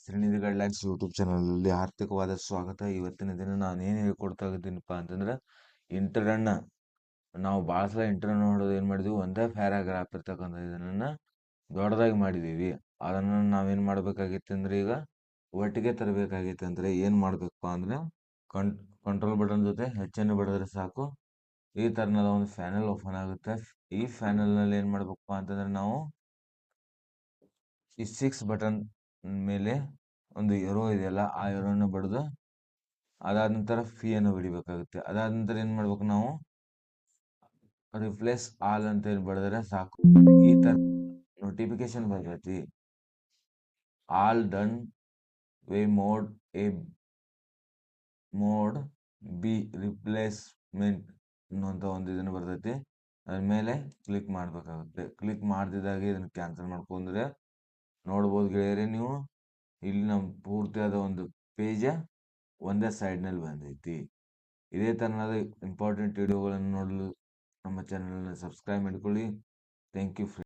Srinidhi guidelines YouTube ಚಾನಲಲ್ಲಿ ಆರ್ಥಿಕವಾದ ಸ್ವಾಗತ. ಇವತ್ತಿನ ದಿನ ನಾನು ಏನು ಹೇಳ್ಕೊಡ್ತಾ ಇದ್ದೀನಪ್ಪ ಅಂತಂದ್ರೆ, ಇಂಟರನ್ನ ನಾವು ಭಾಳ ಸಲ ಇಂಟರ್ನ ನೋಡೋದು ಏನು ಮಾಡಿದ್ವಿ, ಒಂದೇ ಪ್ಯಾರಾಗ್ರಾಫ್ ಇರ್ತಕ್ಕಂಥ ಇದನ್ನು ದೊಡ್ಡದಾಗಿ ಮಾಡಿದ್ದೀವಿ. ಅದನ್ನು ನಾವೇನು ಮಾಡಬೇಕಾಗಿತ್ತು ಅಂದರೆ, ಈಗ ಒಟ್ಟಿಗೆ ತರಬೇಕಾಗಿತ್ತು ಅಂದರೆ ಏನು ಮಾಡಬೇಕಪ್ಪ ಅಂದರೆ, ಕಂಟ್ರೋಲ್ ಬಟನ್ ಜೊತೆ ಹೆಚ್ಚನ್ನು ಬಡಿದ್ರೆ ಸಾಕು, ಈ ಥರನಾದ ಒಂದು ಫ್ಯಾನಲ್ ಓಪನ್ ಆಗುತ್ತೆ. ಈ ಫ್ಯಾನಲ್ನಲ್ಲಿ ಏನು ಮಾಡಬೇಕಪ್ಪ ಅಂತಂದರೆ, ನಾವು ಈ 6 ಬಟನ್ ಮೇಲೆ ಒಂದು ಎರೋ ಇದೆಯಲ್ಲ, ಆ ಎರೋನ ಬಡಿದು ಅದಾದ ನಂತರ ಫೀಯನ್ನು ಬಿಡಿಬೇಕಾಗುತ್ತೆ. ಅದಾದ ನಂತರ ಏನು ಮಾಡ್ಬೇಕು, ನಾವು ರಿಪ್ಲೇಸ್ ಆಲ್ ಅಂತ ಏನು ಬಡಿದ್ರೆ ಸಾಕು, ಈ ಥರ ನೋಟಿಫಿಕೇಶನ್ ಬರ್ತೈತಿ. All done way mode A mode B replacement ಅನ್ನುವಂಥ ಒಂದು ಇದನ್ನು ಬರ್ತೈತಿ. ಅದ್ರ ಮೇಲೆ ಕ್ಲಿಕ್ ಮಾಡಬೇಕಾಗುತ್ತೆ. ಕ್ಲಿಕ್ ಮಾಡ್ದಿದ್ದಾಗ ಇದನ್ನು ಕ್ಯಾನ್ಸಲ್ ಮಾಡ್ಕೊಂಡ್ರೆ ನೋಡ್ಬೋದು ಗೆಳೆಯರೆ, ನೀವು ಇಲ್ಲಿ ನಮ್ಮ ಪೂರ್ತಿಯಾದ ಒಂದು ಪೇಜ ಒಂದೇ ಸೈಡ್ನಲ್ಲಿ ಬಂದೈತಿ. ಇದೇ ಥರನಾದ ಇಂಪಾರ್ಟೆಂಟ್ ವಿಡಿಯೋಗಳನ್ನು ನೋಡಲು ನಮ್ಮ ಚಾನಲನ್ನು ಸಬ್ಸ್ಕ್ರೈಬ್ ಮಾಡಿಕೊಳ್ಳಿ. Thank you friends.